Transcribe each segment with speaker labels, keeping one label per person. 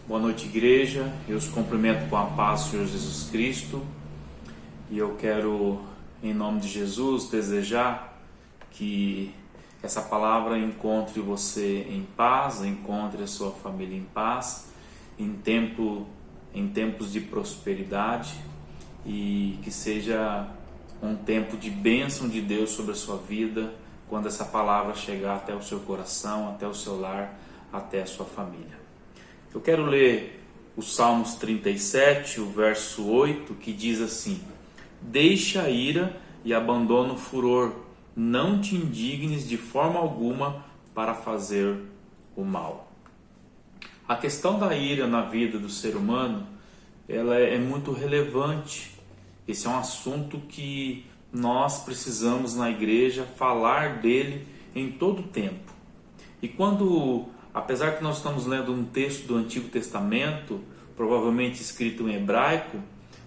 Speaker 1: Boa noite, igreja. Eu os cumprimento com a paz do Senhor Jesus Cristo. E eu quero, em nome de Jesus, desejar que essa palavra encontre você em paz, encontre a sua família em paz, em tempos de prosperidade, e que seja um tempo de bênção de Deus sobre a sua vida, quando essa palavra chegar até o seu coração, até o seu lar, até a sua família. Eu quero ler o Salmos 37, o verso 8, que diz assim: Deixa a ira e abandona o furor, não te indignes de forma alguma para fazer o mal. A questão da ira na vida do ser humano, ela é muito relevante. Esse é um assunto que nós precisamos na igreja falar dele em todo o tempo. E apesar que nós estamos lendo um texto do Antigo Testamento, provavelmente escrito em hebraico,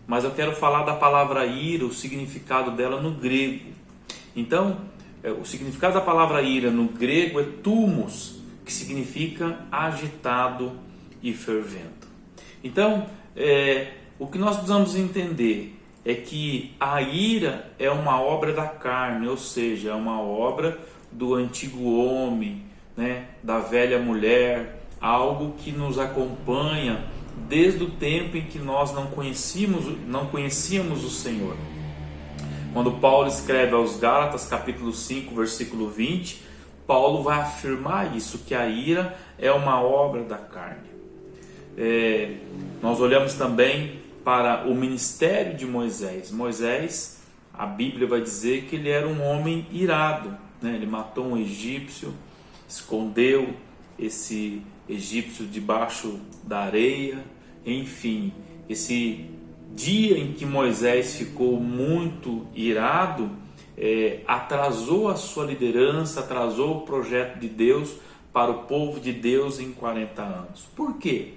Speaker 1: mas eu quero falar da palavra ira, o significado dela no grego. Então, o significado da palavra ira no grego é thumos, que significa agitado e fervento. Então, o que nós precisamos entender é que a ira é uma obra da carne, ou seja, é uma obra do antigo homem, da velha mulher, algo que nos acompanha desde o tempo em que nós não conhecíamos o Senhor. Quando Paulo escreve aos Gálatas, capítulo 5, versículo 20, Paulo vai afirmar isso, que a ira é uma obra da carne. Nós olhamos também para o ministério de Moisés. Moisés, a Bíblia vai dizer que ele era um homem irado, Ele matou um egípcio, escondeu esse egípcio debaixo da areia. Enfim, esse dia em que Moisés ficou muito irado, atrasou a sua liderança, atrasou o projeto de Deus para o povo de Deus em 40 anos. Por quê?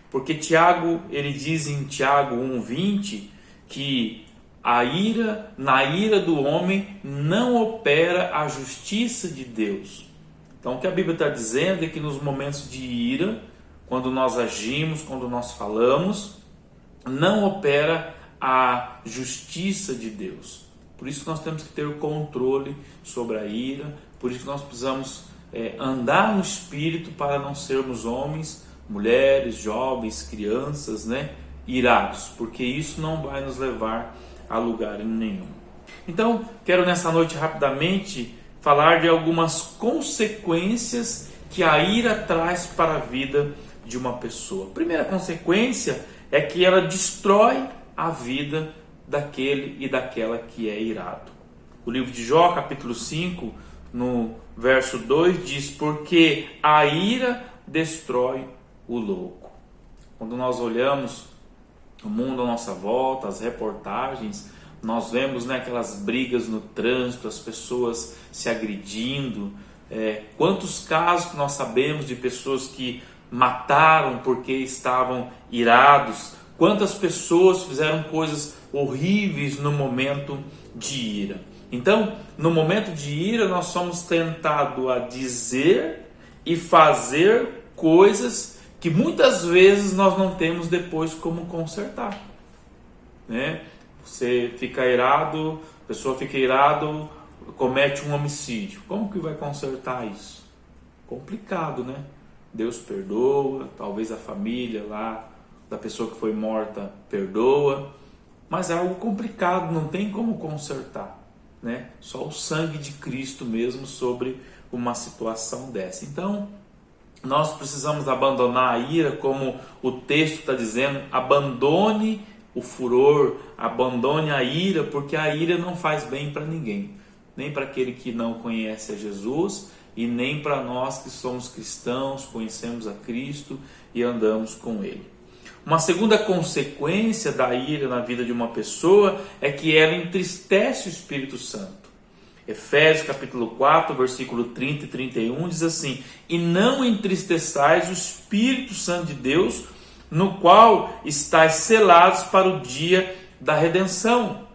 Speaker 1: Porque Tiago, ele diz em Tiago 1,20 que na ira do homem não opera a justiça de Deus. Então, o que a Bíblia está dizendo é que nos momentos de ira, quando nós agimos, quando nós falamos, não opera a justiça de Deus. Por isso que nós temos que ter o controle sobre a ira, por isso que nós precisamos andar no Espírito para não sermos homens, mulheres, jovens, crianças, irados, porque isso não vai nos levar a lugar nenhum. Então, quero nessa noite rapidamente falar de algumas consequências que a ira traz para a vida de uma pessoa. A primeira consequência é que ela destrói a vida daquele e daquela que é irado. O livro de Jó, capítulo 5, no verso 2, diz: Porque a ira destrói o louco. Quando nós olhamos o mundo à nossa volta, as reportagens, nós vemos aquelas brigas no trânsito, as pessoas se agredindo. Quantos casos que nós sabemos de pessoas que mataram porque estavam irados? Quantas pessoas fizeram coisas horríveis no momento de ira? Então, no momento de ira, nós somos tentados a dizer e fazer coisas que muitas vezes nós não temos depois como consertar. Você fica irado, a pessoa fica irado, comete um homicídio. Como que vai consertar isso? Complicado, Deus perdoa, talvez a família lá da pessoa que foi morta perdoa, mas é algo complicado, não tem como consertar, Só o sangue de Cristo mesmo sobre uma situação dessa. Então, nós precisamos abandonar a ira, como o texto está dizendo: abandone o furor, abandone a ira, porque a ira não faz bem para ninguém, nem para aquele que não conhece a Jesus e nem para nós que somos cristãos, conhecemos a Cristo e andamos com Ele. Uma segunda consequência da ira na vida de uma pessoa é que ela entristece o Espírito Santo. Efésios capítulo 4, versículo 30 e 31 diz assim: E não entristeçais o Espírito Santo de Deus, no qual estáis selados para o dia da redenção.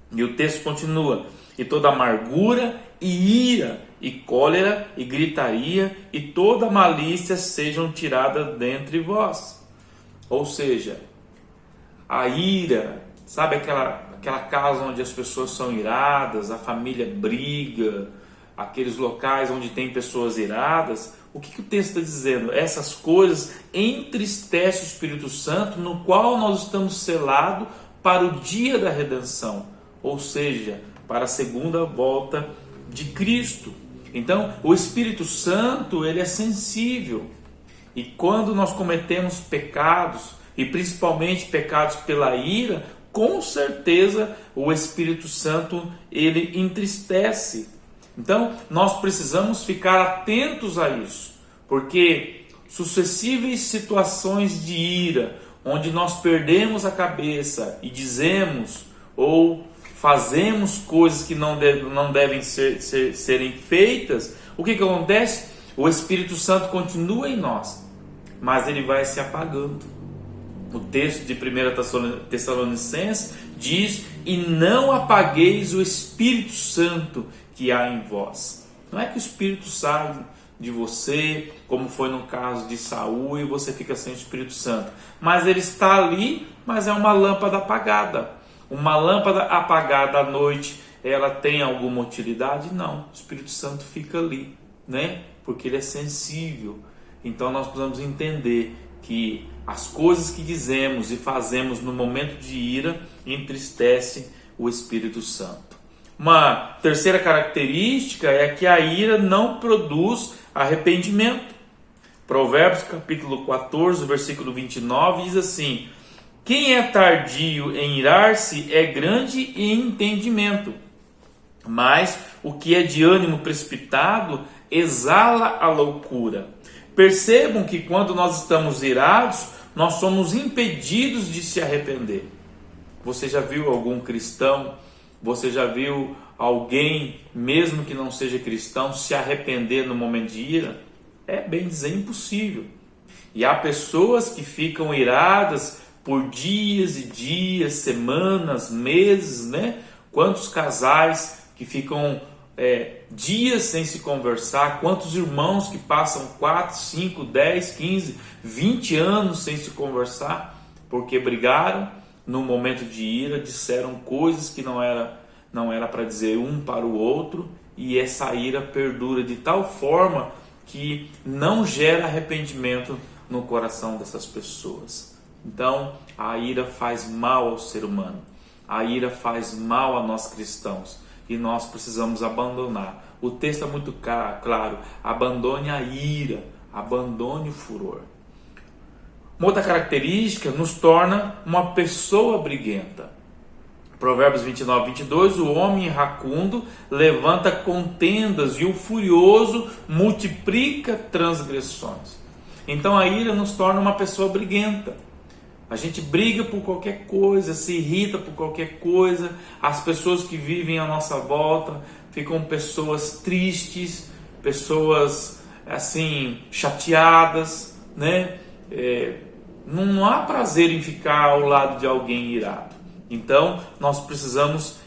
Speaker 1: E o texto continua: E toda amargura e ira e cólera e gritaria e toda malícia sejam tiradas dentre vós. Ou seja, a ira, sabe aquela casa onde as pessoas são iradas, a família briga, aqueles locais onde tem pessoas iradas? O que o texto está dizendo? Essas coisas entristecem o Espírito Santo, no qual nós estamos selados para o dia da redenção, ou seja, para a segunda volta de Cristo. Então, o Espírito Santo, ele é sensível. E quando nós cometemos pecados, e principalmente pecados pela ira, com certeza o Espírito Santo, ele entristece. Então, nós precisamos ficar atentos a isso, porque sucessivas situações de ira, onde nós perdemos a cabeça e dizemos ou fazemos coisas que não devem serem feitas, o que acontece? O Espírito Santo continua em nós, mas ele vai se apagando. O texto de 1 Tessalonicenses diz: e não apagueis o Espírito Santo que há em vós. Não é que o Espírito sai de você, como foi no caso de Saul, e você fica sem o Espírito Santo, mas ele está ali, mas é uma lâmpada apagada. Uma lâmpada apagada à noite, ela tem alguma utilidade? Não, o Espírito Santo fica ali, né? Porque ele é sensível. Então nós precisamos entender que as coisas que dizemos e fazemos no momento de ira entristecem o Espírito Santo. Uma terceira característica é que a ira não produz arrependimento. Provérbios capítulo 14, versículo 29 diz assim: quem é tardio em irar-se é grande em entendimento, mas o que é de ânimo precipitado exala a loucura. Percebam que quando nós estamos irados, nós somos impedidos de se arrepender. Você já viu algum cristão, você já viu alguém, mesmo que não seja cristão, se arrepender no momento de ira? É bem dizer impossível. E há pessoas que ficam iradas por dias e dias, semanas, meses, né? Quantos casais que ficam dias sem se conversar, quantos irmãos que passam 4, 5, 10, 15, 20 anos sem se conversar, porque brigaram no momento de ira, disseram coisas que não era para dizer um para o outro, e essa ira perdura de tal forma que não gera arrependimento no coração dessas pessoas. Então, a ira faz mal ao ser humano, a ira faz mal a nós cristãos, e nós precisamos abandonar. O texto é muito claro: abandone a ira, abandone o furor. Uma outra característica nos torna uma pessoa briguenta. Provérbios 29, 22, o homem iracundo levanta contendas e o furioso multiplica transgressões. Então a ira nos torna uma pessoa briguenta. A gente briga por qualquer coisa, se irrita por qualquer coisa. As pessoas que vivem à nossa volta ficam pessoas tristes, pessoas assim chateadas, né? Não há prazer em ficar ao lado de alguém irado. Então nós precisamos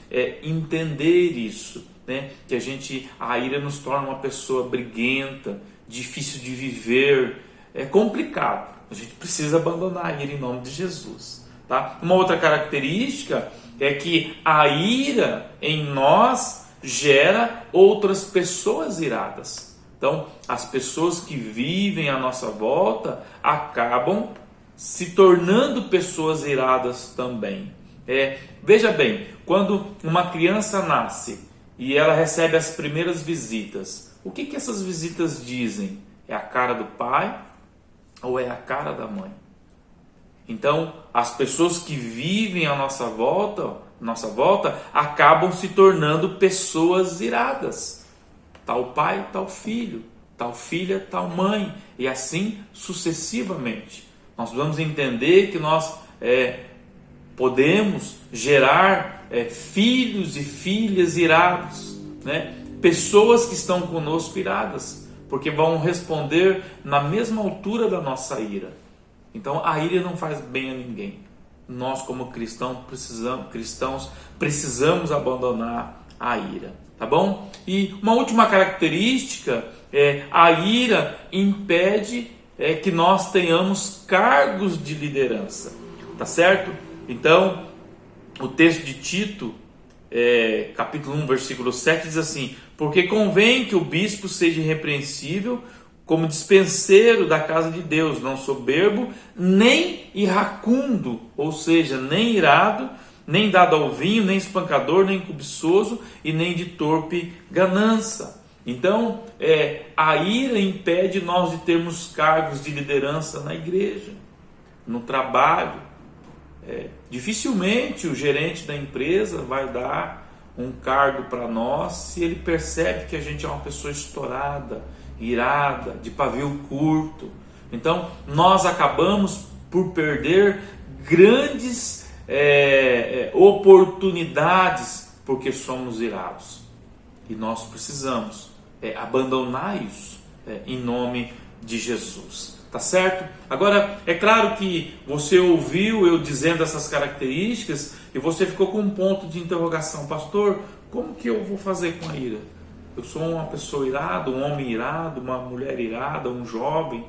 Speaker 1: entender isso, né? Que a ira nos torna uma pessoa briguenta, difícil de viver, é complicado. A gente precisa abandonar a ira em nome de Jesus, tá? Uma outra característica é que a ira em nós gera outras pessoas iradas. Então, as pessoas que vivem à nossa volta acabam se tornando pessoas iradas também. Veja bem, quando uma criança nasce e ela recebe as primeiras visitas, o que essas visitas dizem? É a cara do pai ou é a cara da mãe? Então, as pessoas que vivem à nossa volta acabam se tornando pessoas iradas. Tal pai, tal filho, tal filha, tal mãe, e assim sucessivamente. Nós vamos entender que nós podemos gerar filhos e filhas irados, né? Pessoas que estão conosco iradas, porque vão responder na mesma altura da nossa ira. Então a ira não faz bem a ninguém. Nós como cristãos precisamos abandonar a ira, tá bom? E uma última característica é: a ira impede que nós tenhamos cargos de liderança, tá certo? Então, o texto de Tito, capítulo 1, versículo 7 diz assim: porque convém que o bispo seja irrepreensível como dispenseiro da casa de Deus, não soberbo, nem iracundo, ou seja, nem irado, nem dado ao vinho, nem espancador, nem cobiçoso e nem de torpe ganância. Então, a ira impede nós de termos cargos de liderança na igreja, no trabalho. Dificilmente o gerente da empresa vai dar um cargo para nós se ele percebe que a gente é uma pessoa estourada, irada, de pavio curto. Então, nós acabamos por perder grandes oportunidades porque somos irados. E nós precisamos abandonar isso em nome de Jesus. Tá certo? Agora, é claro que você ouviu eu dizendo essas características e você ficou com um ponto de interrogação. Pastor, como que eu vou fazer com a ira? Eu sou uma pessoa irada, um homem irado, uma mulher irada, um jovem,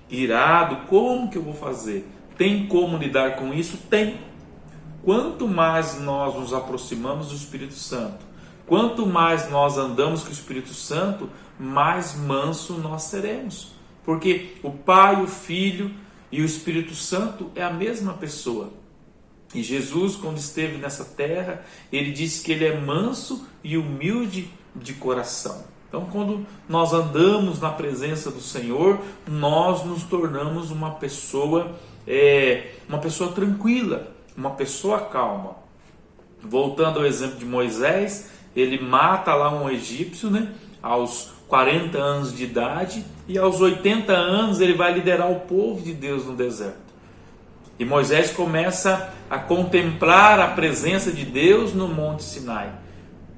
Speaker 1: irado. Como que eu vou fazer? Tem como lidar com isso? Tem. Quanto mais nós nos aproximamos do Espírito Santo, quanto mais nós andamos com o Espírito Santo, mais manso nós seremos. Porque o Pai, o Filho e o Espírito Santo é a mesma pessoa. E Jesus, quando esteve nessa terra, ele disse que ele é manso e humilde de coração. Então, quando nós andamos na presença do Senhor, nós nos tornamos uma pessoa tranquila, uma pessoa calma. Voltando ao exemplo de Moisés, ele mata lá um egípcio, aos 40 anos de idade, e aos 80 anos ele vai liderar o povo de Deus no deserto. E Moisés começa a contemplar a presença de Deus no Monte Sinai.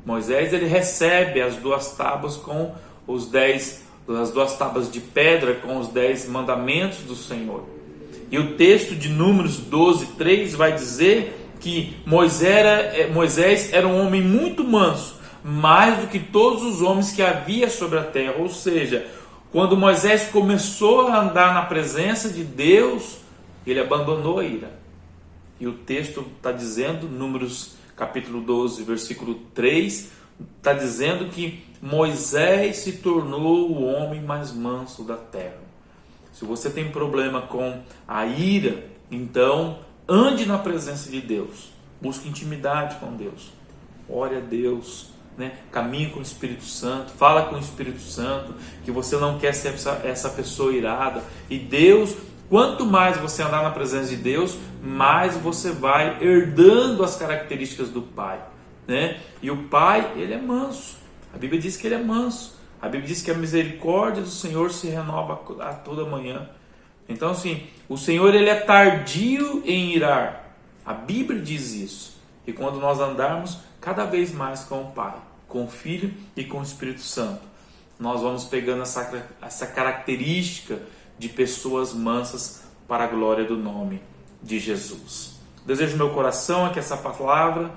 Speaker 1: Moisés ele recebe as 2 tábuas com as 2 tábuas de pedra com os 10 mandamentos do Senhor. E o texto de Números 12:3 vai dizer que Moisés era um homem muito manso, mais do que todos os homens que havia sobre a terra. Ou seja, quando Moisés começou a andar na presença de Deus, ele abandonou a ira. E o texto está dizendo, Números capítulo 12, versículo 3, está dizendo que Moisés se tornou o homem mais manso da terra. Se você tem problema com a ira, então ande na presença de Deus. Busque intimidade com Deus. Ore a Deus. Caminhe com o Espírito Santo, fala com o Espírito Santo que você não quer ser essa pessoa irada. E Deus, quanto mais você andar na presença de Deus, mais você vai herdando as características do Pai, E o Pai, ele é manso. A Bíblia diz que ele é manso. A Bíblia diz que a misericórdia do Senhor se renova a toda manhã. Então, assim, o Senhor ele é tardio em irar. A Bíblia diz isso. E quando nós andarmos cada vez mais com o Pai, com o Filho e com o Espírito Santo, nós vamos pegando essa característica de pessoas mansas para a glória do nome de Jesus. Desejo no meu coração que essa palavra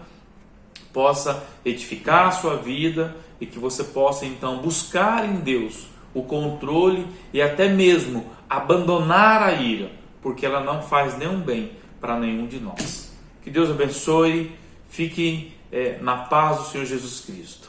Speaker 1: possa edificar a sua vida e que você possa então buscar em Deus o controle e até mesmo abandonar a ira, porque ela não faz nenhum bem para nenhum de nós. Que Deus abençoe, fique na paz do Senhor Jesus Cristo.